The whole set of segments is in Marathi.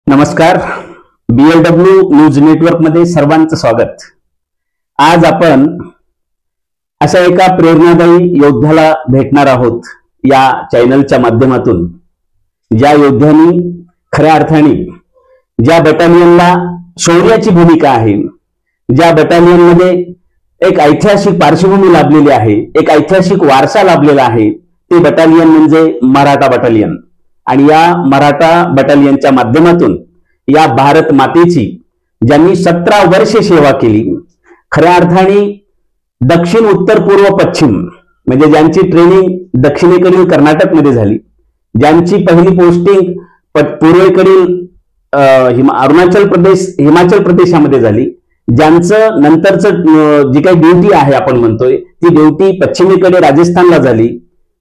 नमस्कार. BLW न्यूज नेटवर्क मध्ये सर्वांचं स्वागत. आज आपण अशा एका प्रेरणादायी योद्ध्याला भेटणार आहोत या चॅनलच्या माध्यमातून, ज्या योद्ध्यांनी खऱ्या अर्थाने ज्या बटालियनला शौर्याची भूमिका आहे, ज्या बटालियनमध्ये एक ऐतिहासिक पार्श्वभूमी लाभलेली आहे, एक ऐतिहासिक वारसा लाभलेला आहे, ते बटालियन म्हणजे मराठा बटालियन. आणि या मराठा बटालियनच्या माध्यमातून या भारत मातेची ज्यांनी 17 वर्षे सेवा केली, खऱ्या अर्थाने दक्षिण उत्तर पूर्व पश्चिम म्हणजे ज्यांची ट्रेनिंग दक्षिणेकडील कर्नाटकमध्ये झाली, ज्यांची पहिली पोस्टिंग पूर्वेकडील अरुणाचल प्रदेश हिमाचल प्रदेशामध्ये झाली, ज्यांचं नंतरचं जी काही ड्युटी आहे आपण म्हणतोय ती ड्युटी पश्चिमेकडे राजस्थानला झाली,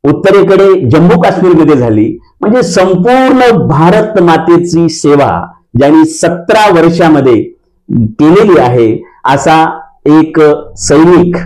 उत्तरेकडे जम्मू काश्मीरमध्ये झाली, म्हणजे संपूर्ण भारत मातेची सेवा ज्यांनी 17 वर्षामध्ये केलेली आहे, असा एक सैनिक,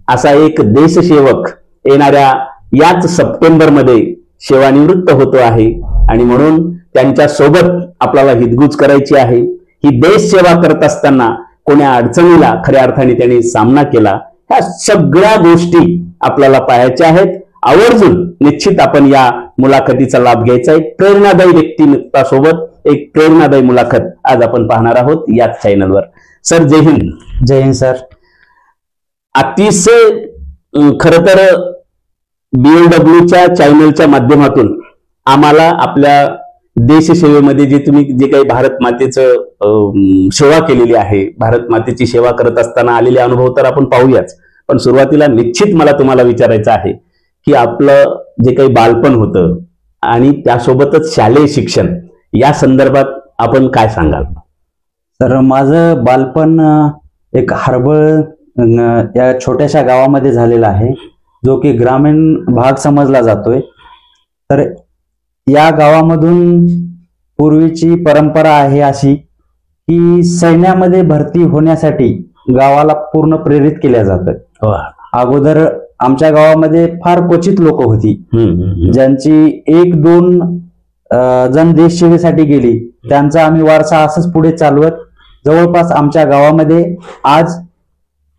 असा एक देशसेवक येणाऱ्या याच सप्टेंबरमध्ये सेवानिवृत्त होतो आहे. आणि म्हणून त्यांच्या सोबत आपल्याला हितगुज करायची आहे. ही देश सेवा करत असताना कोण्या अडचणीला खऱ्या अर्थाने त्यांनी सामना केला, ह्या सगळ्या गोष्टी आपल्याला पाहायच्या आहेत. आवर्जून निश्चित आपण या मुलाखतीचा लाभ घ्यायचा आहे. प्रेरणादायी व्यक्तिमत्वासोबत एक प्रेरणादायी मुलाखत आज आपण पाहणार आहोत याच चॅनलवर. सर, जय हिंद. जय हिंद सर. अतिशय खरं तर BLWच्या चॅनलच्या माध्यमातून आम्हाला आपल्या देशसेवेमध्ये जे तुम्ही जे काही भारत मातेचं सेवा केलेली आहे, भारत मातेची सेवा करत असताना आलेले अनुभव तर आपण पाहूयाच, पण सुरुवातीला निश्चित मला तुम्हाला विचारायचं आहे की आपलं जे काही बालपण होतं आणि त्यासोबतच शालेय शिक्षण या संदर्भात आपण काय सांगाल? तर माझं बालपण एक हरबळ या छोट्याशा गावामध्ये झालेलं आहे, जो की ग्रामीण भाग समजला जातोय. तर या गावामधून पूर्वीची परंपरा आहे अशी की सैन्यामध्ये भरती होण्यासाठी गावाला पूर्ण प्रेरित केल्या जातं. अगोदर आमच्या गावामध्ये फार क्वचित लोक होती ज्यांची 1-2 जण देशसेवेसाठी गेली. त्यांचा आम्ही वारसा असंच पुढे चालवत जवळपास आमच्या गावामध्ये आज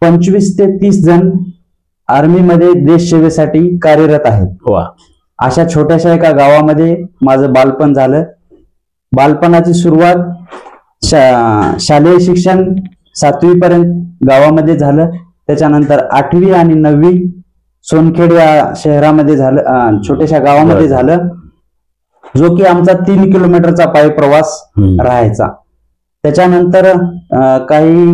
25 ते 30 जण आर्मीमध्ये देशसेवेसाठी कार्यरत आहेत. अशा छोट्याशा एका गावामध्ये माझं बालपण झालं. बालपणाची सुरुवात शालेय शिक्षण 7वी पर्यंत गावामध्ये झालं. त्याच्यानंतर 8वी आणि 9वी सोनखेड या शहरामध्ये झालं, छोट्याशा गावामध्ये झालं, जो की आमचा 3 किलोमीटरचा पायी प्रवास राहायचा. त्याच्यानंतर काही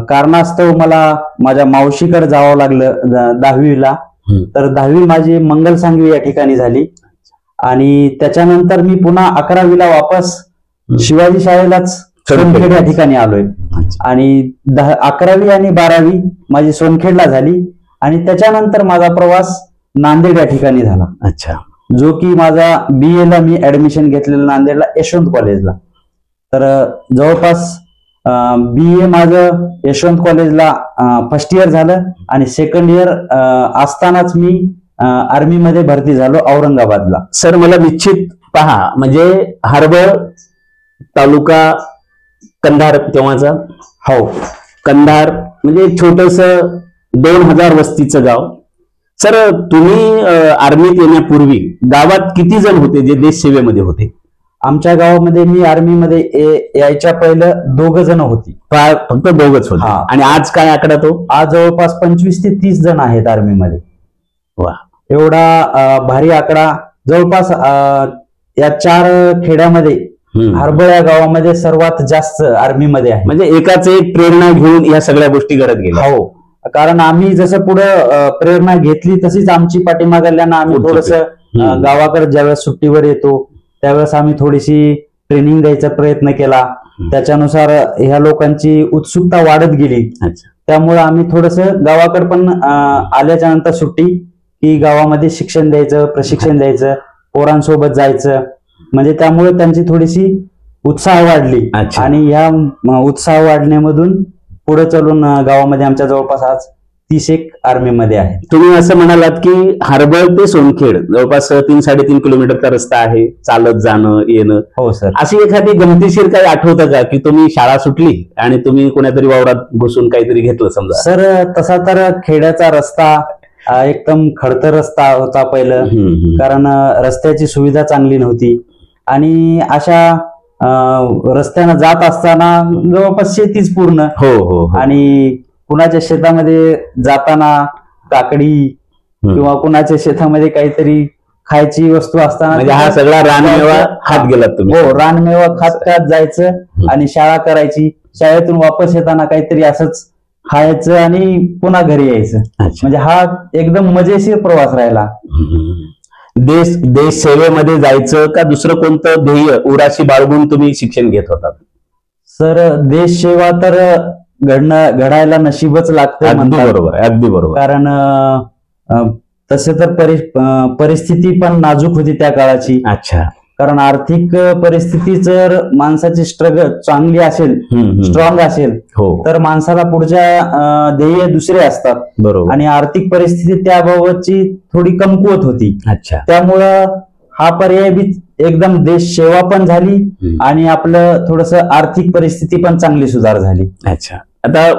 कारणास्तव मला माझ्या मावशीकडे जावं लागलं 10वीला. तर 10वी माझी मंगलसांगवी या ठिकाणी झाली आणि त्याच्यानंतर मी पुन्हा 11वीला वापस शिवाजी शाळेलाच सोनखेड या ठिकाणी आलोय. आणि 11वी आणि 12वी माझी सोनखेडला झाली आणि त्याच्यानंतर माझा प्रवास नांदेड या ठिकाणी झाला. अच्छा. जो की माझा BA ला मी ऍडमिशन घेतलेलं नांदेडला यशवंत कॉलेजला. तर जवळपास BA माझं यशवंत कॉलेजला फर्स्ट इयर झालं आणि सेकंड इयर असतानाच मी आर्मीमध्ये भरती झालो औरंगाबादला. सर, मला निश्चित पहा, म्हणजे हरबळ तालुका कंधार तेव्हाचा, हो, कंधार म्हणजे एक छोटस 2000 वस्तीचं गाव. सर, तुम्ही आर्मीत येण्यापूर्वी गावात किती जण होते जे देश सेवेमध्ये होते? आमच्या गावामध्ये मी आर्मीमध्ये यायच्या पहिलं 2 जण होती. फक्त 2च होते. आणि आज काय आकडा तो? आज जवळपास 25 ते 30 जण आहेत आर्मीमध्ये. वा, एवढा भारी आकडा. जवळपास या 4 खेड्यामध्ये हरबळ या गावामध्ये सर्वात जास्त आर्मीमध्ये आहे. म्हणजे एकाच एक प्रेरणा घेऊन या सगळ्या गोष्टी करत गेल्या. हो, कारण आम्ही जसं पुढे प्रेरणा घेतली तशीच आमची पाठीमागल्यांना आम्ही थोडस गावाकडे ज्यावेळेस सुट्टीवर येतो त्यावेळेस आम्ही थोडीशी ट्रेनिंग द्यायचा प्रयत्न केला. त्याच्यानुसार ह्या लोकांची उत्सुकता वाढत गेली. त्यामुळे आम्ही थोडस गावाकडे पण आल्याच्या नंतर सुट्टी की गावामध्ये शिक्षण द्यायचं, प्रशिक्षण द्यायचं, पोरांसोबत जायचं, म्हणजे त्यामुळे त्यांची थोडीशी उत्साह वाढली. आणि ह्या उत्साह वाढण्यामधून पुढे चालून गावामध्ये आमच्या जवळपास आज 30 आर्मी मध्ये आहे. तुम्ही असं म्हणालात की हरबळ ते सोनखेड जवळपास 3-3.5 किलोमीटरचा रस्ता आहे, चालत जाणं येणं. हो सर. अशी एखादी गमतीशीर काही आठवतं का की तुम्ही शाळा सुटली आणि तुम्ही कोणातरी वावरात घुसून काहीतरी घेतलं समजा? सर तसा तर खेड्याचा रस्ता एकदम खडतर रस्ता होता पहिलं, कारण रस्त्याची सुविधा चांगली नव्हती आणि अशा रस्त्यानं जात असताना जवळपास शेतीच पूर्ण. हो. आणि कुणाच्या शेतामध्ये जाताना काकडी किंवा कुणाच्या शेतामध्ये काहीतरी खायची वस्तू असताना म्हणजे हा सगळा रानमेवा खात गेलात तुम्ही? हो, रानमेवा खात जायचं आणि शाळा करायची. शाळेतून वापस येताना काहीतरी असंच खायचं आणि पुन्हा घरी यायचं. म्हणजे हा एकदम मजेशीर प्रवास राहिला. देश सेवेमध्ये जायचं का दुसरं कोणतं ध्येय उराशी बाळगून तुम्ही शिक्षण घेत होता? सर देश सेवा तर घडायला नशीबच लागतं. अगदी बरोबर, अगदी बरोबर. कारण तसे तर परिस्थिती पण नाजूक होती त्या काळाची. अच्छा. कारण आर्थिक परिस्थिती जर माणसाची चांगली असेल, स्ट्रॉंग असेल, तर माणसाला पुढच्या ध्येय दुसरे असतात. बरोबर. आणि आर्थिक परिस्थिती त्याबाबतची थोडी कमकुवत होती. अच्छा. त्यामुळं हा पर्याय बी एकदम देश सेवा पण झाली आणि आपलं थोडस आर्थिक परिस्थिती पण चांगली सुधार झाली. अच्छा. आता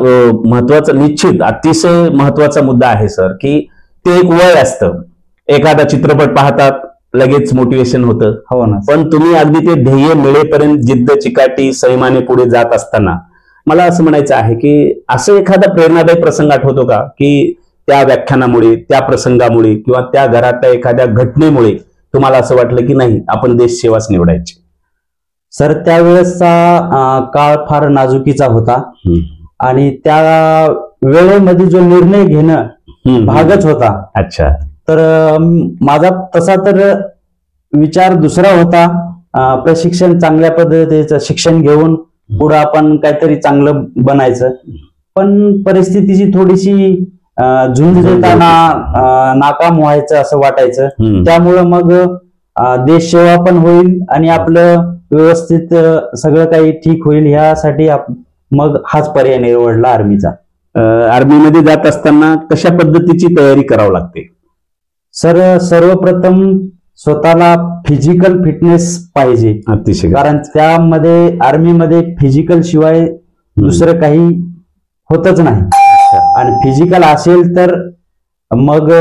महत्वाचा, निश्चित अतिशय महत्वाचा मुद्दा आहे सर, की ते एक वय असतं. एखादा चित्रपट पाहतात लगेच मोटिवेशन होतं. हो ना. पण तुम्ही अगदी ते ध्येय मिळेपर्यंत जिद्द चिकाटी संयमाने पुढे जात असताना मला असं म्हणायचं आहे की असं एखादा प्रेरणादायी प्रसंग आठवतो का की त्या व्याख्यानामुळे, त्या प्रसंगामुळे किंवा त्या घरातल्या एखाद्या घटनेमुळे तुम्हाला असं वाटलं की नाही आपण देश सेवाच निवडायची? सर त्यावेळेसचा काळ फार नाजुकीचा होता आणि त्या वेळेमध्ये जो निर्णय घेणं भागच होता. अच्छा. तर माझा तसा तर विचार दुसरा होता, प्रशिक्षण चांगल्या पद्धतीचं शिक्षण घेऊन पुढे आपण काहीतरी चांगलं बनायचं. पण परिस्थितीची थोडीशी झुंज देताना नाकाम व्हायचं असं वाटायचं. त्यामुळं मग देश सेवा पण होईल आणि आपलं व्यवस्थित सगळं काही ठीक होईल, यासाठी मग हाच पर्याय निवडला आर्मीचा. आर्मीमध्ये जात असताना कशा पद्धतीची तयारी करावी लागते? सर सर्वप्रथम स्वतःला फिजिकल फिटनेस पाहिजे. अतिशय. कारण त्यामध्ये आर्मीमध्ये फिजिकल शिवाय दुसरं काही होतच नाही. आणि फिजिकल असेल तर मग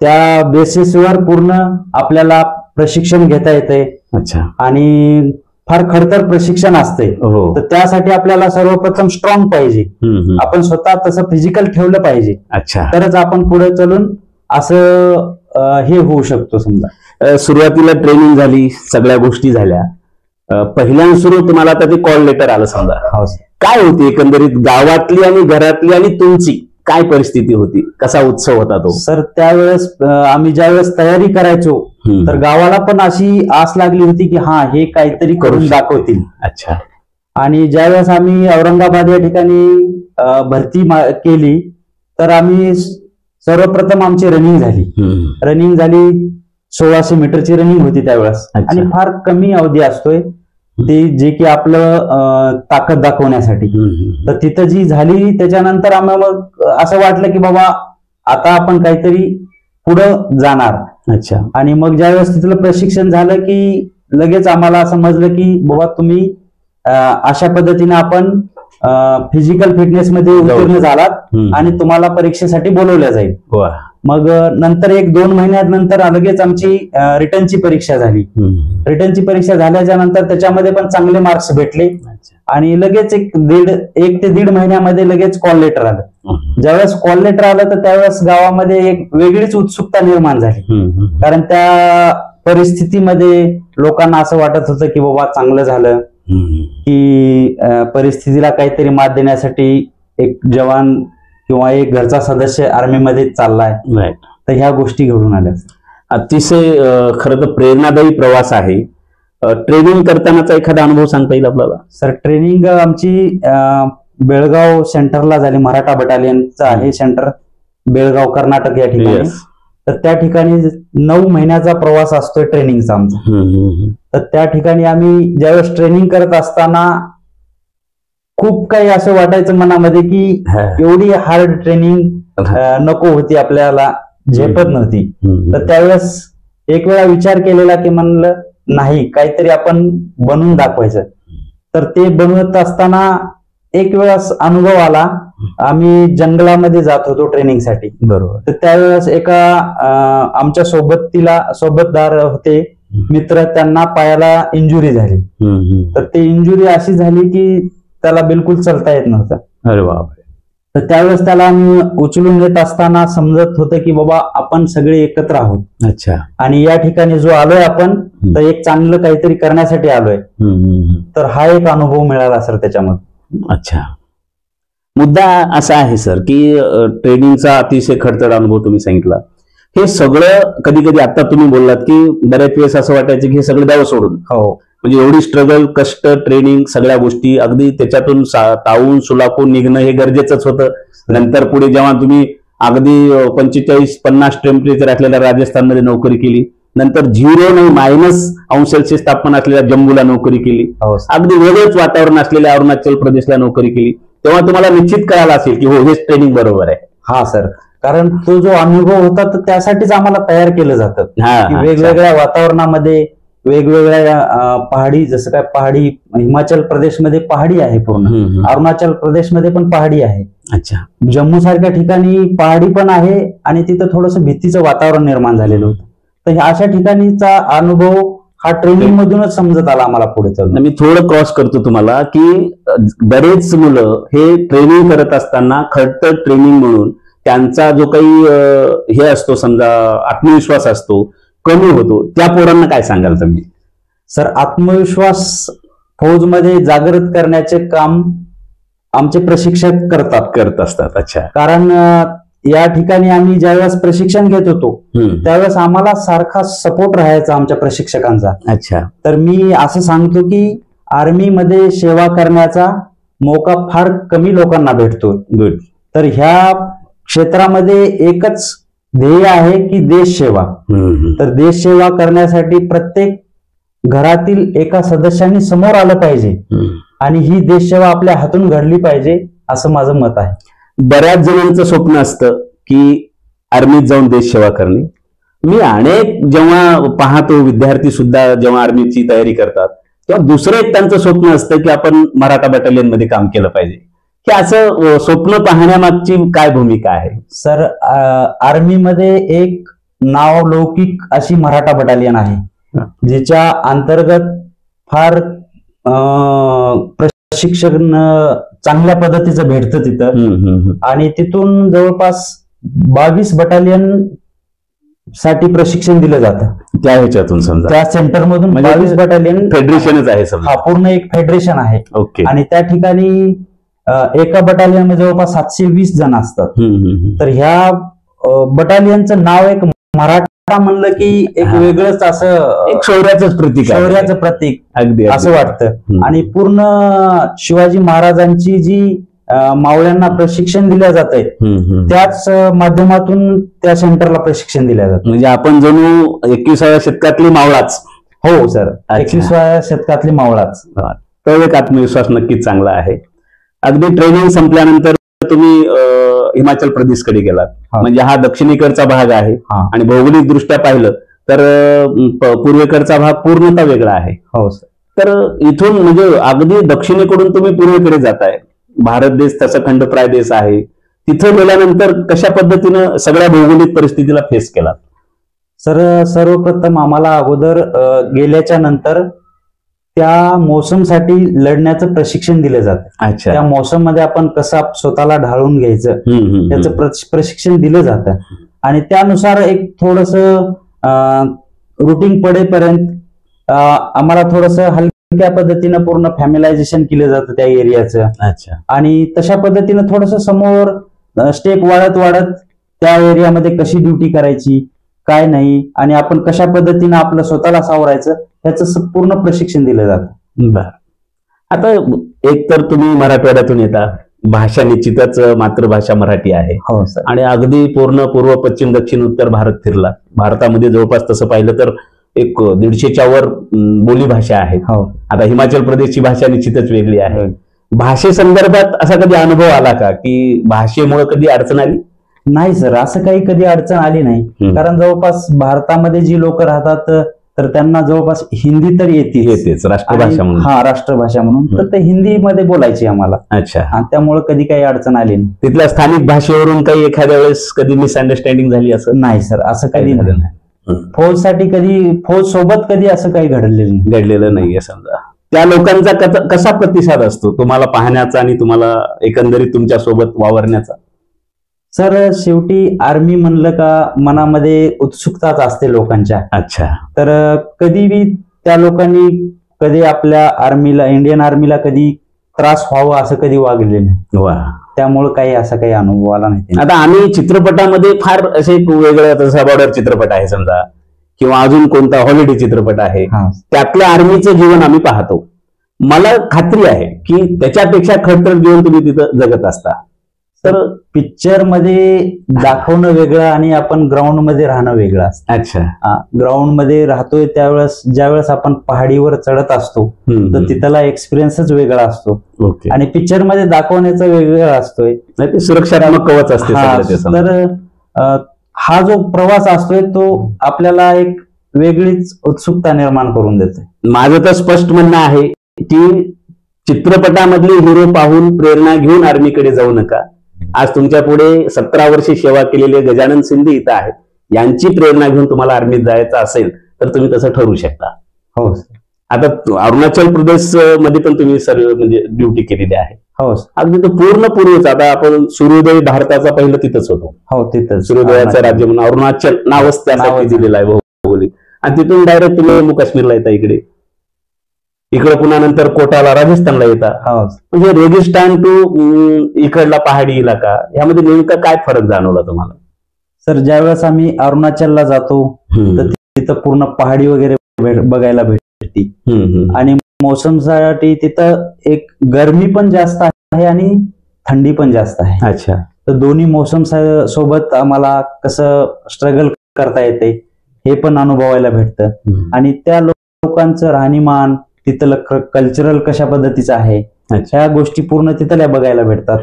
त्या बेसिसवर पूर्ण आपल्याला प्रशिक्षण घेता येते. अच्छा. आणि फार खडतर प्रशिक्षण असते. तर त्यासाठी आपल्याला सर्वप्रथम स्ट्रॉंग पाहिजे. आपण स्वतः तसं फिजिकल ठेवलं पाहिजे. अच्छा. तरच आपण पुढे चलून असं हे होऊ शकतो. समजा सुरुवातीला ट्रेनिंग झाली, सगळ्या गोष्टी झाल्या, पहिल्यांदा सुरू तुम्हाला आता ते कॉल लेटर आलं समजा, काय होती एकंदरीत गावातली आणि घरातली आणि तुमची काय परिस्थिती होती? कसा उत्सव होता तो? सर त्यावेळेस आम्ही ज्यावेळेस तयारी करायचो तर गावाला पण अशी आस लागली होती की हा हे काहीतरी करून दाखवतील. अच्छा. आणि ज्यावेळेस आम्ही औरंगाबाद या ठिकाणी भरती केली तर आम्ही सर्वप्रथम आमची रनिंग झाली. 1600 मीटरची रनिंग होती त्यावेळेस. आणि फार कमी अवधी असतोय ते, जे की आपलं ताकद दाखवण्यासाठी. तर तिथं जी झाली त्याच्यानंतर आम्हाला मग असं वाटलं की बाबा आता आपण काहीतरी पुढं जाणार. अच्छा. आणि मग ज्यावेळेस तिथलं प्रशिक्षण झालं की लगेच आम्हाला समजलं की बाबा तुम्ही अशा पद्धतीने आपण फिजिकल फिटनेस मध्ये उत्तीर्ण झालात आणि तुम्हाला परीक्षेसाठी बोलवलं जाईल. मग नंतर 1-2 महिन्यानंतर लगेच आमची रिटर्नची परीक्षा झाली. रिटर्नची परीक्षा झाल्याच्या नंतर त्याच्यामध्ये पण चांगले मार्क्स भेटले आणि लगेच 1 ते 1.5 महिन्यामध्ये लगेच कॉल लेटर आलं. ज्यावेळेस कॉल लेटर आलं तर त्यावेळेस गावामध्ये एक वेगळीच उत्सुकता निर्माण झाली. कारण त्या परिस्थितीमध्ये लोकांना असं वाटत होतं की बाबा चांगलं झालं की परिस्थितीला काहीतरी मात देण्यासाठी एक जवान किंवा एक घरचा सदस्य आर्मीमध्ये चाललाय. तर ह्या गोष्टी घडून आल्या. अतिशय खरं तर प्रेरणादायी प्रवास आहे. ट्रेनिंग करतानाचा एखादा अनुभव सांगता येईल आपल्याला? सर ट्रेनिंग आमची बेळगाव सेंटरला झाली. मराठा बटालियनचं आहे सेंटर, बेळगाव कर्नाटक या ठिकाणी. तर त्या ठिकाणी 9 महिन्याचा प्रवास असतोय ट्रेनिंगचा आमचा. तर त्या ठिकाणी आम्ही ज्यावेळेस ट्रेनिंग करत असताना खूप काही असं वाटायचं मनामध्ये की हा. एवढी हार्ड ट्रेनिंग नको होती, आपल्याला झेपत नव्हती. तर त्यावेळेस एक वेळा विचार केलेला की म्हणलं नाही, काहीतरी आपण बनवून दाखवायचं. तर ते बनवत असताना एक वेळेस अनुभव आला. आम्ही जंगलामध्ये जात होतो ट्रेनिंगसाठी. बरोबर. तर त्यावेळेस एका आमच्या सोबतदार होते मित्र, त्यांना पायाला इंजुरी झाली. तर ते इंजुरी अशी झाली की त्याला बिलकुल चालता येत नव्हतं. अरे बापरे. तर त्यावेळेस त्याला आम्ही उचलून नेत असताना समजत होतं की बाबा आपण सगळे एकत्र आहोत. अच्छा. आणि या ठिकाणी जो आलोय आपण, तर एक चांगलं काहीतरी करण्यासाठी आलोय. तर हा एक अनुभव मिळाला सर त्याच्यामध्ये. अच्छा. मुद्दा असा आहे सर की ट्रेनिंगचा अतिशय खडतर अनुभव तुम्ही सांगितला. हे सगळं कधी कधी आता तुम्ही बोललात की बऱ्याच वेळेस असं वाटायचं की हे सगळं द्यावं सोडून. हो. म्हणजे एवढी स्ट्रगल, कष्ट, ट्रेनिंग, सगळ्या गोष्टी अगदी त्याच्यातून तावून सुलाखून निघणं हे गरजेचंच होतं. नंतर पुढे जेव्हा तुम्ही अगदी 45-50 टेम्परेचर असलेल्या राजस्थानमध्ये नोकरी केली, नंतर 0 नाही -अंश तापमान असलेल्या जम्मूला नोकरी केली, अगदी वेगळंच वातावरण असलेल्या अरुणाचल प्रदेशला नोकरी केली, तेव्हा तुम्हाला निश्चित कळालं असेल की हो, हेच ट्रेनिंग बरोबर आहे. हा सर, कारण तो जो अनुभव होता तर त्यासाठीच आम्हाला तयार केलं जातं की वेगवेगळ्या वातावरणामध्ये, वेगवेगळ्या पहाडी, जसं काय पहाडी हिमाचल प्रदेशमध्ये पहाडी आहे पूर्ण, अरुणाचल प्रदेशमध्ये पण पहाडी आहे. अच्छा. जम्मू सारख्या ठिकाणी पहाडी पण आहे आणि तिथं थोडंसं भीतीचं वातावरण निर्माण झालेलं होतं. तर अशा ठिकाणीचा अनुभव हा ट्रेनिंग मधूनच समजत आला आम्हाला पुढे चालून. मी थोडं क्रॉस करतो तुम्हाला की बरेच मुलं हे ट्रेनिंग करत असताना खडतर ट्रेनिंग म्हणून त्यांचा जो काही हे असतो, समजा आत्मविश्वास असतो, कमी होतो. त्या पोरांना काय सांगाल तुम्ही? सर, आत्मविश्वास फौजमध्ये जागृत करण्याचे काम आमचे प्रशिक्षक करत असतात. अच्छा. कारण या ठिकाणी आम्ही ज्यावेळेस प्रशिक्षण घेत होतो त्यावेळेस आम्हाला सारखा सपोर्ट राहायचा आमच्या प्रशिक्षकांचा. अच्छा. तर मी असं सांगतो की आर्मीमध्ये सेवा करण्याचा मौका फार कमी लोकांना भेटतो. गुड. तर ह्या क्षेत्रामध्ये एकच ध्येय आहे की देश सेवा. तर देश सेवा करण्यासाठी प्रत्येक घरातील एका सदस्यांनी समोर आलं पाहिजे आणि ही देश सेवा आपल्या हातून घडली पाहिजे, असं माझं मत आहे. बऱ्याच जणांचं स्वप्न असतं की आर्मीत जाऊन देश सेवा करणे. मी अनेक जेव्हा पाहतो विद्यार्थी सुद्धा जेव्हा आर्मीची तयारी करतात, तेव्हा दुसरं एक त्यांचं स्वप्न असतं की आपण मराठा बटालियन मध्ये काम केलं पाहिजे. की असं स्वप्न पाहण्यामागची काय भूमिका आहे? सर, आर्मीमध्ये एक नावलौकिक अशी मराठा बटालियन आहे, जिच्या अंतर्गत फार प्रशिक्षण चांगल्या पद्धतीचं भेटतं तिथं. आणि तिथून जवळपास 22 बटालियन साठी प्रशिक्षण दिलं जातं त्या ह्याच्यातून, समजा त्या सेंटरमधून 22 बटालियन फेडरेशनच आहे समजा. हा, पूर्ण एक फेडरेशन आहे. ओके. आणि त्या ठिकाणी एका बटालियन मध्ये जवळपास 720 जण असतात. तर ह्या बटालियनचं नाव एक मराठा म्हणलं की एक वेगळंच असं एक शौर्याचंच प्रतीक, शौर्याचं प्रतीक अगदी असं वाटतं. आणि पूर्ण शिवाजी महाराजांची जी मावळ्यांना प्रशिक्षण दिलं जात आहे, त्याच माध्यमातून त्या सेंटरला प्रशिक्षण दिलं जातं. म्हणजे आपण जणू 21व्या शतकातली मावळाच. हो सर, 21व्या शतकातली मावळाच. तो एक आत्मविश्वास नक्कीच चांगला आहे. अगदी ट्रेनिंग संपल्यानंतर तुम्ही हिमाचल प्रदेशकडे गेलात. म्हणजे हा दक्षिणेकडचा भाग आहे आणि भौगोलिक दृष्ट्या पाहिलं तर पूर्वेकडचा भाग पूर्णतः वेगळा आहे. हो सर. तर इथून म्हणजे अगदी दक्षिणेकडून तुम्ही पूर्वेकडे जाताय. भारत देश तसा खंडप्राय देश आहे. तिथं गेल्यानंतर कशा पद्धतीनं सगळ्या भौगोलिक परिस्थितीला फेस केला? सर, सर्वप्रथम आम्हाला अगोदर गेल्याच्या नंतर त्या मोसमसाठी लढण्याचं प्रशिक्षण दिलं जातं. अच्छा. त्या मोसम मध्ये आपण कसं स्वतःला ढाळून घ्यायचं त्याचं प्रशिक्षण दिलं जातं. आणि त्यानुसार एक थोडस रुटीन पडेपर्यंत आम्हाला थोडस हलक्या पद्धतीनं पूर्ण फॅमिलायझेशन केलं जातं त्या एरियाचं. अच्छा. आणि तशा पद्धतीनं थोडस समोर स्टेप वाढत वाढत त्या एरियामध्ये कशी ड्युटी करायची, काय नाही, आणि आपण कशा पद्धतीनं आपलं स्वतःला सावरायचं याचं पूर्ण प्रशिक्षण दिलं जातं. बर. आता एक तर तुम्ही मराठवाड्यातून येता, भाषा निश्चितच मातृभाषा मराठी आहे. हो सर. आणि अगदी पूर्ण पूर्व, पश्चिम, दक्षिण, उत्तर भारत फिरला. भारतामध्ये जवळपास तसं पाहिलं तर एक 150च्या वर बोली भाषा आहे. हो. आता हिमाचल प्रदेशची भाषा निश्चितच वेगळी आहे. भाषेसंदर्भात असा कधी अनुभव आला का की भाषेमुळे कधी अडचण आली? नाही सर, असं काही कधी अडचण आली नाही. कारण जवळपास भारतामध्ये जी लोक राहतात तर त्यांना जवळपास हिंदी तर येतेच राष्ट्रभाषा म्हणून. हा, राष्ट्रभाषा म्हणून. तर ते हिंदीमध्ये बोलायची आम्हाला. अच्छा. आणि त्यामुळे कधी काही अडचण आली नाही. तिथल्या स्थानिक भाषेवरून काही एखाद्या वेळेस कधी मिसअंडरस्टँडिंग झाली असं? नाही सर, असं कधी झालं नाही. फौजसाठी कधी, फौज सोबत कधी असं काही घडलेलं नाहीये. समजा त्या लोकांचा कसा प्रतिसाद असतो तुम्हाला पाहण्याचा आणि तुम्हाला एकंदरीत तुमच्या सोबत वावरण्याचा? सर, शेवटी आर्मी म्हणलं का मनामध्ये उत्सुकताच असते लोकांच्या. अच्छा. तर कधी बी त्या लोकांनी कधी आपल्या आर्मीला, इंडियन आर्मीला कधी त्रास व्हावा असं कधी वागले नाही. वा. त्यामुळे काही असा काही अनुभव आला नाही. आता आम्ही चित्रपटामध्ये फार असे वेगळे बॉर्डर चित्रपट आहे समजा, किंवा अजून कोणता हॉलिडे चित्रपट आहे, त्यातलं आर्मीचं जीवन आम्ही पाहतो. मला खात्री आहे की त्याच्यापेक्षा खडतर जीवन तुम्ही तिथं जगत असता. तर पिक्चर मध्ये दाखवणं वेगळं आणि आपण ग्राउंड मध्ये राहणं वेगळं असतं. अच्छा. ग्राउंड मध्ये राहतोय त्यावेळेस, ज्यावेळेस आपण पहाडीवर चढत असतो तर तिथला एक्सपिरियन्सच वेगळा असतो. आणि पिक्चर मध्ये दाखवण्याचा वेगळा असतोय. ते सुरक्षात्मक कवच असते. तर हा जो प्रवास असतोय तो आपल्याला एक वेगळीच उत्सुकता निर्माण करून देतोय. माझं तर स्पष्ट म्हणणं आहे की चित्रपटामधले हिरो पाहून प्रेरणा घेऊन आर्मीकडे जाऊ नका. आज तुमच्या पुढे 17 वर्षे सेवा केलेले गजानन शिंदे इथं आहेत. यांची प्रेरणा घेऊन तुम्हाला आर्मीत जायचं असेल तर तुम्ही तसं ठरवू शकता. हो. आता अरुणाचल प्रदेश मध्ये पण तुम्ही म्हणजे ड्युटी केलेली आहे. हो. अगदी तो पूर्ण पूर्वीच, आता आपण सूर्योदय भारताचा पहिलं तिथंच होतो. हो, तिथं सूर्योदयाचं राज्य म्हणून अरुणाचल नावच त्यासाठी दिलेलं आहे भौगोलिक. आणि तिथून डायरेक्ट तुम्ही जम्मू काश्मीरला येता. इकडे पुन्हा नंतर कोटाला, राजस्थानला येतात. म्हणजे रेगिस्तान टू इकडला पहाडी इलाका, यामध्ये नेमका काय फरक जाणवला तुम्हाला? सर, ज्यावेळेस आम्ही अरुणाचलला जातो तर तिथं पूर्ण पहाडी वगैरे बघायला भेटते. आणि मोसमसाठी तिथं एक गरमी पण जास्त आहे आणि थंडी पण जास्त आहे. अच्छा. तर दोन्ही मोसम सोबत आम्हाला कसं स्ट्रगल करता येते हे पण अनुभवायला भेटतं. आणि त्या लोकांचं राहणीमान, तिथलं कल्चरल कशा पद्धतीचं आहे, ह्या गोष्टी पूर्ण तिथल्या बघायला भेटतात.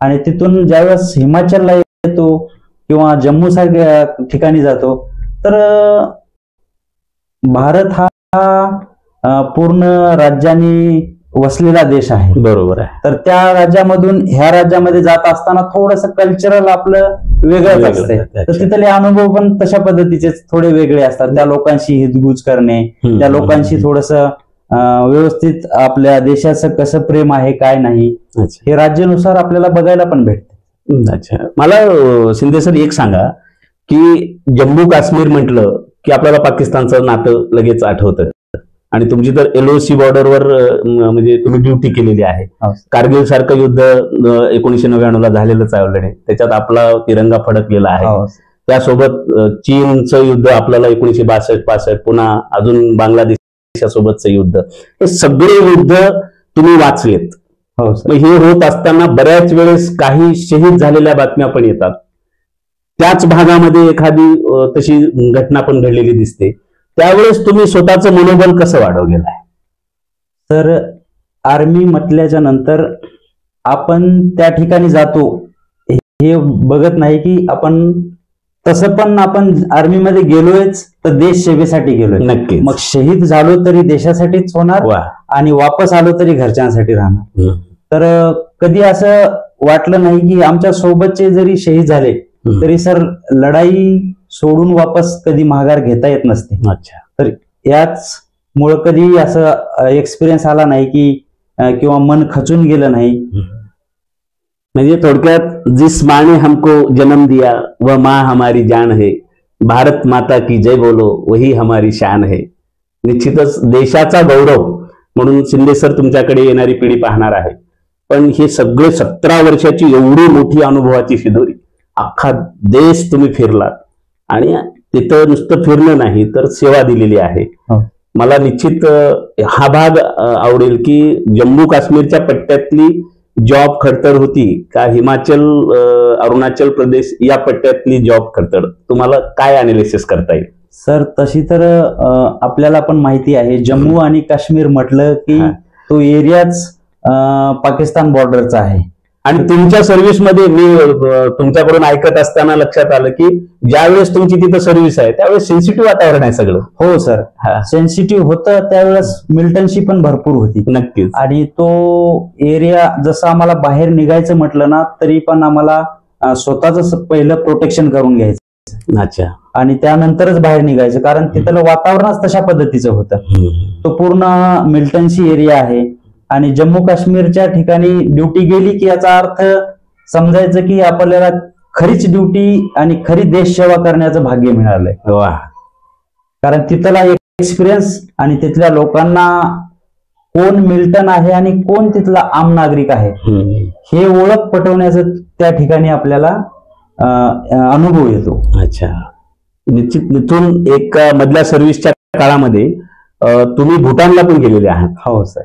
आणि तिथून ज्यावेळेस हिमाचलला येतो किंवा जम्मू सारख्या ठिकाणी जातो तर भारत हा पूर्ण राज्यांनी वसलेला देश आहे. बरोबर आहे. तर त्या राज्यामधून ह्या राज्यामध्ये जात असताना थोडस कल्चरल आपलं वेगळंच असतंय. तर तिथले अनुभव पण तशा पद्धतीचे थोडे वेगळे असतात. त्या लोकांशी हितगुज करणे, त्या लोकांशी थोडस व्यवस्थित आपल्या देशाचं कसं प्रेम आहे काय नाही हे राज्यानुसार आपल्याला बघायला पण भेटते. अच्छा. मला शिंदे सर एक सांगा की जम्मू काश्मीर म्हटलं की आपल्याला पाकिस्तानचं नातं लगेच आठवतं. आणि तुमची तर LOC बॉर्डरवर म्हणजे तुम्ही ड्युटी केलेली आहे. कारगिल सारखं युद्ध 1999 ला झालेलंच आहे ऑलरेडी. त्याच्यात आपला तिरंगा फडकलेला आहे. त्यासोबत चीनचं युद्ध आपल्याला 1962-65, पुन्हा अजून बांगलादेश सोबतचं युद्ध, हे सगळे युद्ध तुम्ही वाचलेत. हे होत असताना बऱ्याच वेळेस काही शहीद झालेल्या बातम्या पण येतात. त्याच भागामध्ये एखादी तशी घटना पण घडलेली दिसते. त्यावेळेस तुम्ही स्वतःचं मनोबल कसं वाढवलेलं आहे? तर आर्मी म्हटल्याच्या नंतर आपण त्या ठिकाणी जातो हे बघत नाही की आपण तसं पण आपण आर्मीमध्ये गेलोयच तर देश सेवेसाठी गेलोय. नक्की. मग शहीद झालो तरी देशासाठीच होणार आणि वापस आलो तरी घरच्यांसाठी राहणार. तर कधी असं वाटलं नाही की आमच्या सोबतचे जरी शहीद झाले तरी सर लढाई सोडून वापस कधी माघार घेता येत नसते. तर याच मुळे कधी असं एक्सपिरियन्स आला नाही की किंवा मन खचून गेलं नाही. म्हणजे थोडक्यात जिस माँ ने हमको जन्म दिया वह माँ हमारी जान है, भारत माता की जय बोलो वही हमारी शान है. निश्चितच देशाचा गौरव म्हणून शिंदे सर तुमच्याकडे येणारी पिढी पाहणार आहे. पण हे सगळे 17 वर्षाची एवढी मोठी अनुभवाची शिदोरी, अख्खा देश तुम्ही फिरलात आणि तिथं नुसतं फिरणं नाही तर सेवा दिलेली आहे. मला निश्चित हा भाग आवडेल की जम्मू काश्मीरच्या पट्ट्यातली जॉब खडतर होती का हिमाचल अरुणाचल प्रदेश या पट्ट्यातली जॉब खडतर, तुम्हाला काय अनालिसिस करता येईल? सर तशी तर आपल्याला पण माहिती आहे जम्मू आणि काश्मीर म्हटलं की तो एरियाच पाकिस्तान बॉर्डरचा आहे. आणि तुमच्या सर्व्हिसमध्ये मी तुमच्याकडून ऐकत असताना लक्षात आलं की ज्यावेळेस तुमची तिथं सर्व्हिस आहे त्यावेळेस सेन्सिटिव्ह वातावरण आहे सगळं. हो सर, सेन्सिटिव्ह होतं त्यावेळेस. मिल्टनशी पण भरपूर होती. नक्कीच. आणि तो एरिया जसं आम्हाला बाहेर निघायचं म्हटलं ना तरी पण आम्हाला स्वतःच पहिलं प्रोटेक्शन करून घ्यायचं. अच्छा. आणि त्यानंतरच बाहेर निघायचं, कारण तिथलं वातावरणच तशा पद्धतीचं होतं. तो पूर्ण मिल्टनशी एरिया आहे आणि जम्मू काश्मीरच्या ठिकाणी ड्युटी गेली की याचा अर्थ समजायचं की आपल्याला खरीच ड्युटी आणि खरी देश सेवा करण्याचं भाग्य मिळालंय. वा. कारण तिथला एक्सपिरियन्स आणि तिथल्या लोकांना कोण मिल्टन आहे आणि कोण तिथला आम नागरिक आहे हे ओळख पटवण्याचं त्या ठिकाणी आपल्याला अनुभव येतो. अच्छा. निश्चित. तिथून एक मधल्या सर्व्हिसच्या काळामध्ये तुम्ही भूटानला पण गेलेले आहात. हो सर.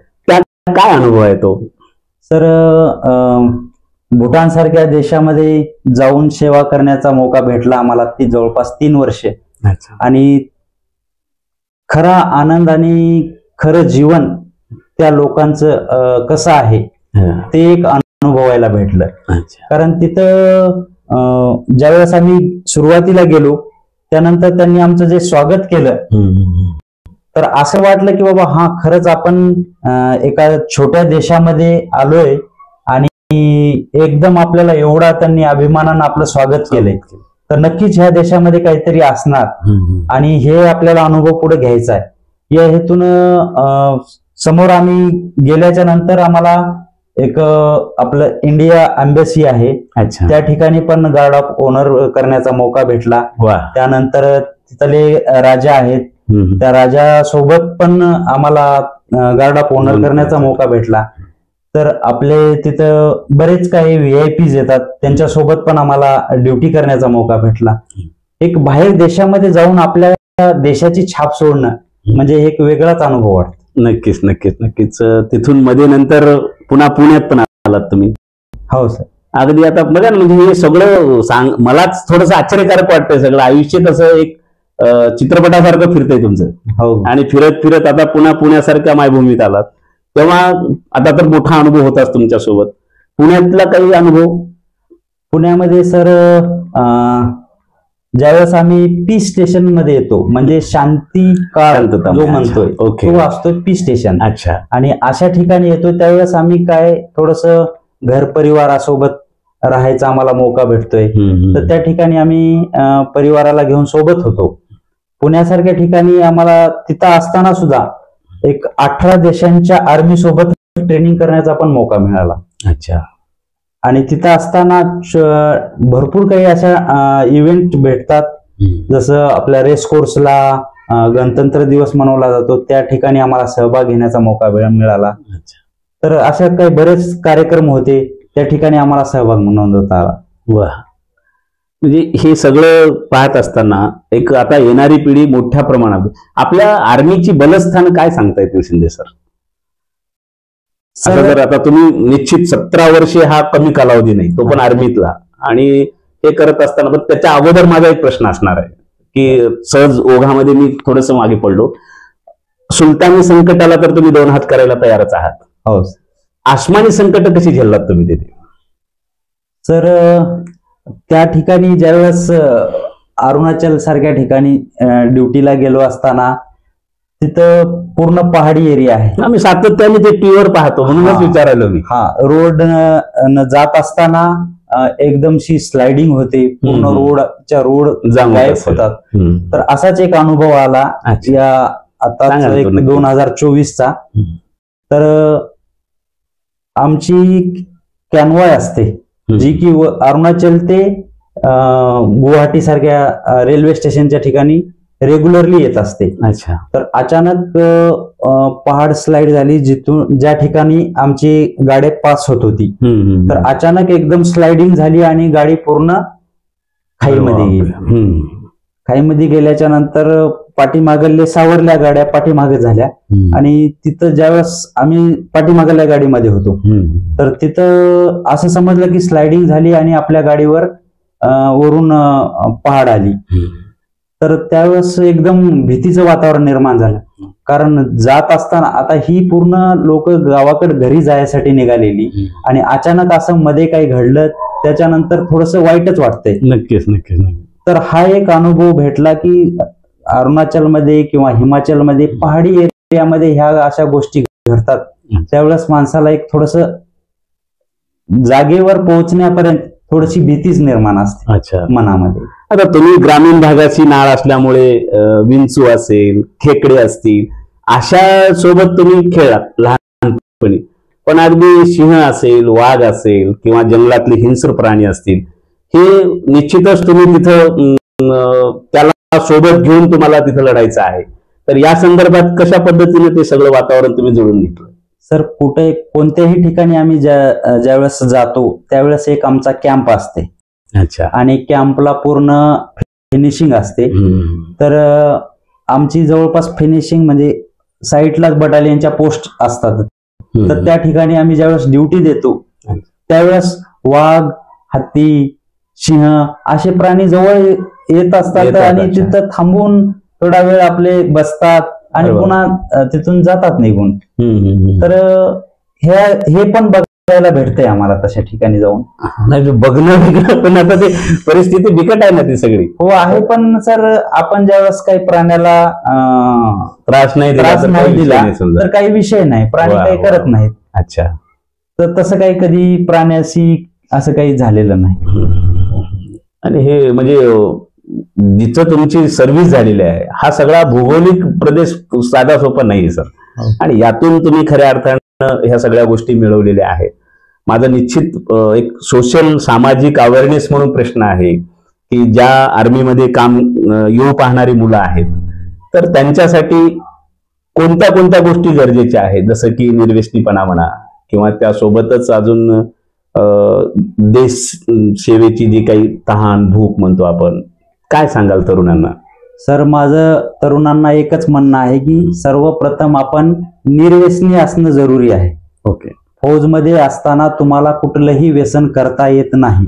काय अनुभव आहे तो? सर, भूटान सारख्या देशामध्ये जाऊन सेवा करण्याचा मौका भेटला आम्हाला. ती जवळपास 3 वर्षे. आणि खरा आनंद आणि खरं जीवन त्या लोकांचं कसं आहे ते एक अनुभवायला भेटलं. कारण तिथं ज्यावेळेस आम्ही सुरुवातीला गेलो त्यानंतर त्यांनी आमचं जे स्वागत केलं तर असं वाटलं की बाबा हा खरंच आपण एका छोट्या देशामध्ये आलोय आणि एकदम आपल्याला एवढा त्यांनी अभिमानानं आपलं स्वागत केलंय. तर नक्कीच ह्या देशामध्ये काहीतरी असणार आणि हे आपल्याला अनुभव पुढे घ्यायचा आहे. या हेतून समोर आम्ही गेल्याच्या नंतर आम्हाला एक आपलं इंडिया एम्बेसी आहे त्या ठिकाणी पण गार्ड ऑफ ऑनर करण्याचा मौका भेटला. त्यानंतर तिथले राजा आहेत त्या राजासोबत पण आम्हाला गार्ड ऑफ ऑनर करण्याचा मौका भेटला. तर आपले तिथं बरेच काही व्हीआयपीज येतात त्यांच्यासोबत पण आम्हाला ड्युटी करण्याचा मौका भेटला. एक बाहेर देशामध्ये जाऊन आपल्या देशाची छाप सोडणं म्हणजे एक वेगळाच अनुभव वाटतो. नक्कीच नक्कीच नक्कीच. तिथून मध्ये नंतर पुन्हा पुण्यात पण आलात तुम्ही. हो सर. अगदी आता बघा ना, म्हणजे हे सगळं मलाच थोडंस आश्चर्यकारक वाटतंय. सगळं आयुष्य तसं एक चित्रपटासारखं फिरतंय तुमचं. हो. आणि फिरत फिरत आता पुन्हा पुण्यासारख्या मायभूमीत आलात तेव्हा आता तर मोठा अनुभव होताच तुमच्यासोबत. पुण्यातला काही अनुभव? पुण्यामध्ये सर ज्यावेळेस आम्ही पीस स्टेशन मध्ये येतो म्हणजे शांती काळ जो म्हणतोय तो असतो पीस स्टेशन. अच्छा. आणि अशा ठिकाणी येतो त्यावेळेस आम्ही काय थोडस घर परिवारासोबत राहायचा आम्हाला मौका भेटतोय. तर त्या ठिकाणी आम्ही परिवाराला घेऊन सोबत होतो. पुण्यासारख्या ठिकाणी आम्हाला तिथं असताना सुद्धा एक 18 देशांच्या आर्मी सोबत ट्रेनिंग करण्याचा पण मौका मिळाला. अच्छा. आणि तिथं असताना भरपूर काही अशा इव्हेंट भेटतात. जसं आपल्या रेस कोर्सला गणतंत्र दिवस मनवला जातो त्या ठिकाणी आम्हाला सहभाग घेण्याचा मौका मिळाला. तर अशा काही बरेच कार्यक्रम होते त्या ठिकाणी आम्हाला सहभाग नोंदवता आला. वा. म्हणजे हे सगळं पाहत असताना एक आता येणारी पिढी मोठ्या प्रमाणात आपल्या आर्मीची बलस्थान काय सांगता येतील शिंदे सर? जर आता तुम्ही निश्चित 17 वर्षे हा कमी कालावधी नाही, तो पण आर्मीतला, आणि हे करत असताना पण त्याच्या अगोदर माझा एक प्रश्न असणार आहे की सहज ओघामध्ये मी थोडस मागे पडलो. सुलतानी संकटाला तर तुम्ही 2 हात करायला तयारच आहात. हो. आसमानी संकट कशी झेललात तुम्ही तिथे? सर त्या ठिकाणी ज्यावेळेस अरुणाचल सारख्या ठिकाणी ड्युटीला गेलो असताना तिथं पूर्ण पहाडी एरिया आहे. आम्ही सातत्याने ते टीव्हीवर पाहतो म्हणूनच विचारायलो मी. रोड जात असताना एकदमशी स्लायडिंग होते, पूर्ण रोडच्या रोड गायब होतात. तर असाच एक अनुभव आला या आता 2024चा. तर आमची कॅनवाय असते जी की अरुणाचल ते गुवाहाटी सारख्या रेल्वे स्टेशनच्या ठिकाणी रेग्युलरली येत असते. अच्छा. तर अचानक पहाड स्लाइड झाली जिथून ज्या ठिकाणी आमची गाडी पास होत होती. तर अचानक एकदम स्लाइडिंग झाली आणि गाडी पूर्ण खाईमध्ये गेली. खाईमध्ये गेल्याच्या नंतर पाठीमागले सावरल्या गाड्या पाठीमागे झाल्या आणि तिथं ज्यावेळेस आम्ही पाठीमागल्या गाडीमध्ये होतो तर तिथं असं समजलं की स्लाइडिंग झाली आणि आपल्या गाडीवर वरून पहाड आली. तर त्यावेळेस एकदम भीतीचं वातावरण निर्माण झालं. कारण जात असताना आता ही पूर्ण लोक गावाकडे घरी जायसाठी निघालेली आणि अचानक असं मध्ये काही घडलं, त्याच्यानंतर थोडंसं वाईटच वाटतंय. नक्कीच नक्कीच नक्कीच. तर हा एक अनुभव भेटला की अरुणाचलमध्ये किंवा हिमाचलमध्ये पहाडी एरियामध्ये ह्या अशा गोष्टी घडतात. त्यावेळेस माणसाला एक थोडस जागेवर पोहोचण्यापर्यंत थोडीशी भीतीच निर्माण असते अच्छा मनामध्ये. आता तुम्ही ग्रामीण भागाची नाळ असल्यामुळे विंचू असेल, खेकडे असतील, अशा सोबत तुम्ही खेळात लहानपणी. पण अगदी सिंह असेल, वाघ असेल किंवा जंगलातले हिंस्र प्राणी असतील, हे निश्चितच तुम्ही तिथं त्याला सोबत घेऊन तुम्हाला तिथं लढायचं आहे. तर या संदर्भात कशा पद्धतीने ते सगळं वातावरण तुम्ही जोडून घेतलं? सर कुठे कोणत्याही ठिकाणी आम्ही ज्यावेळेस जातो त्यावेळेस एक आमचा कॅम्प असते. अच्छा. आणि कॅम्पला पूर्ण फिनिशिंग असते. तर आमची जवळपास फिनिशिंग म्हणजे साईटलाच बटालियनच्या पोस्ट असतात. तर त्या ठिकाणी आम्ही ज्यावेळेस ड्युटी देतो त्यावेळेस वाघ, हत्ती, सिंह असे प्राणी जवळ येत असतात आणि तिथं थांबून थोडा वेळ आपले बसतात आणि पुन्हा तिथून जातात निघून. तर हे पण बघायला भेटतंय आम्हाला तशा ठिकाणी जाऊन. नाही बघणं, पण आता ते परिस्थिती बिकट आहे ना ती सगळी. हो आहे, पण सर आपण ज्यावेळेस काही प्राण्याला त्रास नाही दिला तर काही विषय नाही, प्राणी काही करत नाहीत. अच्छा. तर तसं काही कधी प्राण्याशी असं काही झालेलं नाही. आणि हे म्हणजे जिथं तुमची सर्व्हिस झालेली आहे हा सगळा भौगोलिक प्रदेश साधा सोपा नाहीये सर. आणि यातून तुम्ही खऱ्या अर्थानं ह्या सगळ्या गोष्टी मिळवलेल्या आहेत. माझा निश्चित एक सोशल सामाजिक अवेअरनेस म्हणून प्रश्न आहे की ज्या आर्मीमध्ये काम येऊ पाहणारी मुलं आहेत तर त्यांच्यासाठी कोणत्या कोणत्या गोष्टी गरजेच्या आहेत, जसं की निर्व्यसनीपणा म्हणा किंवा त्यासोबतच अजून देश सेवेची जी काही तहान भूक म्हणतो आपण, काय सांगाल तरुणांना? सर माझं तरुणांना एकच म्हणणं आहे की सर्वप्रथम आपण निर्व्यसनी असणं जरुरी आहे. ओके. फौजमध्ये असताना तुम्हाला कुठलंही व्यसन करता येत नाही.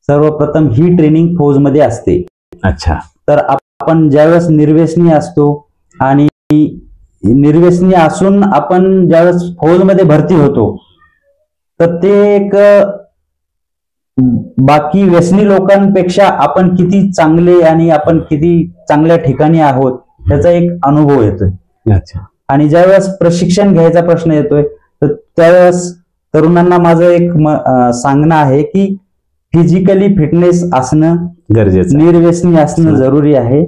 सर्वप्रथम ही ट्रेनिंग फौजमध्ये असते. अच्छा. तर आपण ज्यावेळेस निर्व्यसनी असतो आणि निर्व्यसनी असून आपण ज्यावेळेस फौजमध्ये भरती होतो तर ते एक बाकी व्यसनी लोकांपेक्षा आपण किती चांगले आणि आपण किती चांगल्या ठिकाणी आहोत त्याचा एक अनुभव येतोय. अच्छा. आणि ज्यावेळेस प्रशिक्षण घ्यायचा प्रश्न येतोय तर त्यावेळेस तरुणांना माझं एक सांगणं आहे की फिजिकली फिटनेस असणं गरजेचं, निर्व्यसनी असणं जरुरी आहे.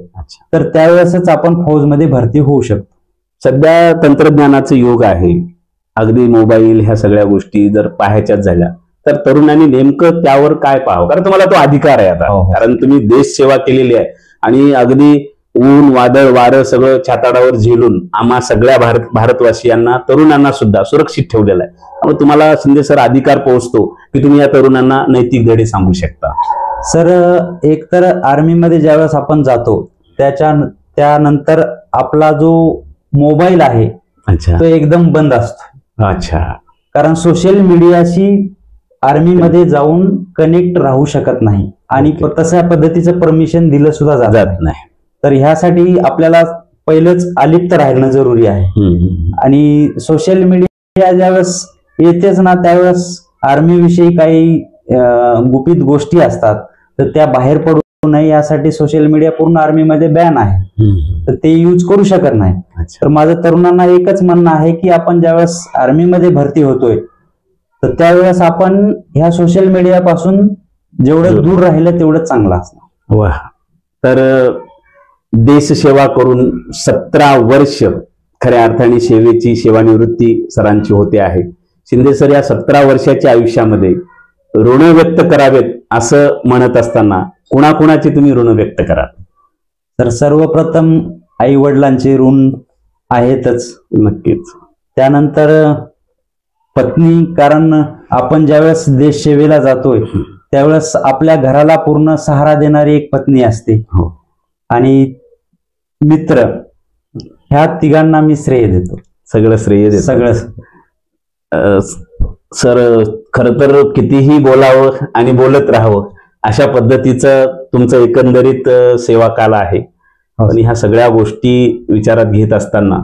तर त्यावेळेसच आपण फौजमध्ये भरती होऊ शकतो. सध्या तंत्रज्ञानाचं युग आहे. अगदी मोबाईल ह्या सगळ्या गोष्टी जर पाहायच्याच झाल्या तर तरुणांनी नेमकं त्यावर काय पाहावं? कारण तुम्हाला तो अधिकार आहे आता. कारण तुम्ही देश सेवा केलेली आहे आणि अगदी ऊन वादळ वारं सगळं छाताडावर झेलून आम्हा सगळ्या भारतवासियांना तरुणांना सुद्धा सुरक्षित ठेवलेलं आहे. त्यामुळे तुम्हाला शिंदे सर अधिकार पोहोचतो की तुम्ही या तरुणांना नैतिक धडे सांगू शकता. सर एकतर आर्मीमध्ये ज्यावेळेस आपण जातो त्यानंतर आपला जो मोबाईल आहे तो एकदम बंद असतो. अच्छा. कारण सोशल मीडियाशी आर्मीमध्ये जाऊन कनेक्ट राहू शकत नाही आणि तशा पद्धतीचं परमिशन दिलं सुद्धा जात नाही. तर ह्यासाठी आपल्याला पहिलंच अलिप्त राहणं जरुरी आहे. आणि सोशल मीडिया ज्यावेळेस येतेच ना त्यावेळेस आर्मीविषयी काही गुपित गोष्टी असतात तर त्या बाहेर पडू नये यासाठी सोशल मीडिया पूर्ण आर्मीमध्ये बॅन आहे. तर ते यूज करू शकत नाही. तर माझं तरुणांना एकच म्हणणं आहे की आपण ज्यावेळेस आर्मीमध्ये भरती होतोय तर त्यावेळेस आपण ह्या सोशल मीडिया पासून जेवढं दूर राहिलं तेवढं चांगलं असणार. वा. तर देशसेवा करून 17 वर्ष खऱ्या अर्थाने सेवेची सेवानिवृत्ती सरांची होते आहे. शिंदे सर या 17 वर्षाच्या आयुष्यामध्ये ऋण व्यक्त करावेत असं म्हणत असताना कुणाकुणाचे तुम्ही ऋण व्यक्त कराल? तर सर्वप्रथम आई वडिलांचे ऋण आहेतच. नक्कीच. त्यानंतर पत्नी, कारण आपण ज्यावेळेस देश सेवेला जातोय त्यावेळेस आपल्या घराला पूर्ण सहारा देणारी एक पत्नी असते. आणि मित्र, ह्या तिघांना मी श्रेय देतो. सगळं श्रेय देतो. सगळं. सर खरं तर कितीही बोलावं आणि बोलत राहावं अशा पद्धतीचं तुमचं एकंदरीत सेवा काल आहे. पण ह्या सगळ्या गोष्टी विचारात घेत असताना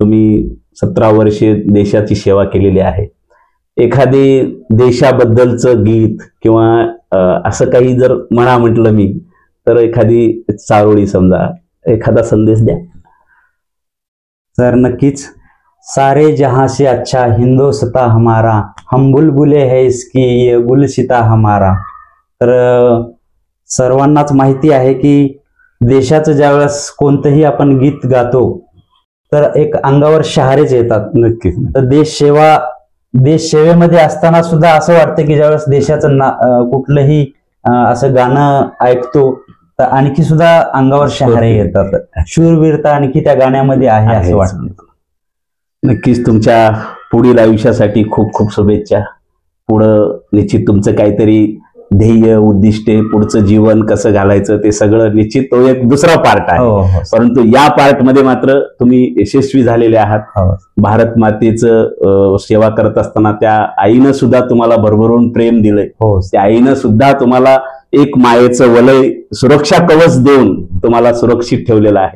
तुम्ही 17 वर्षे देशाची सेवा केलेली आहे. एखादे देशाबद्दलचं गीत किंवा असं काही जर म्हणा म्हटलं मी, तर एखादी चारोळी समजा, एखादा संदेश द्या. सर नक्कीच. सारे जहां से अच्छा हिंदोस्तां हमारा, हम बुलबुले है इसकी ये गुलसिता हमारा. तर सर्वांनाच माहिती आहे की देशाचं ज्यावेळेस कोणतंही आपण गीत गातो तर एक अंगावर शहारेच येतात. नक्कीच. तर देश सेवेमध्ये असताना सुद्धा असं वाटतं की ज्यावेळेस देशाचं कुठलंही असं गाणं ऐकतो तर आणखी सुद्धा अंगावर शहारे येतात. शूरवीरता आणखी त्या गाण्यामध्ये आहे असं वाटतं. नक्कीच. तुमच्या पुढील आयुष्यासाठी खूप खूप शुभेच्छा. पुढं निश्चित तुमचं काहीतरी ध्येय, उद्दिष्टे, पुढचं जीवन कसं घालायचं ते सगळं निश्चित तो एक दुसरा पार्ट आहे. परंतु या पार्ट मध्ये मात्र तुम्ही यशस्वी झालेले आहात. भारत मातेचं सेवा करत असताना त्या आईनं सुद्धा तुम्हाला भरभरून प्रेम दिलंय. त्या आईनं सुद्धा तुम्हाला एक मायेचं वलय, सुरक्षा कवच देऊन तुम्हाला सुरक्षित ठेवलेलं आहे.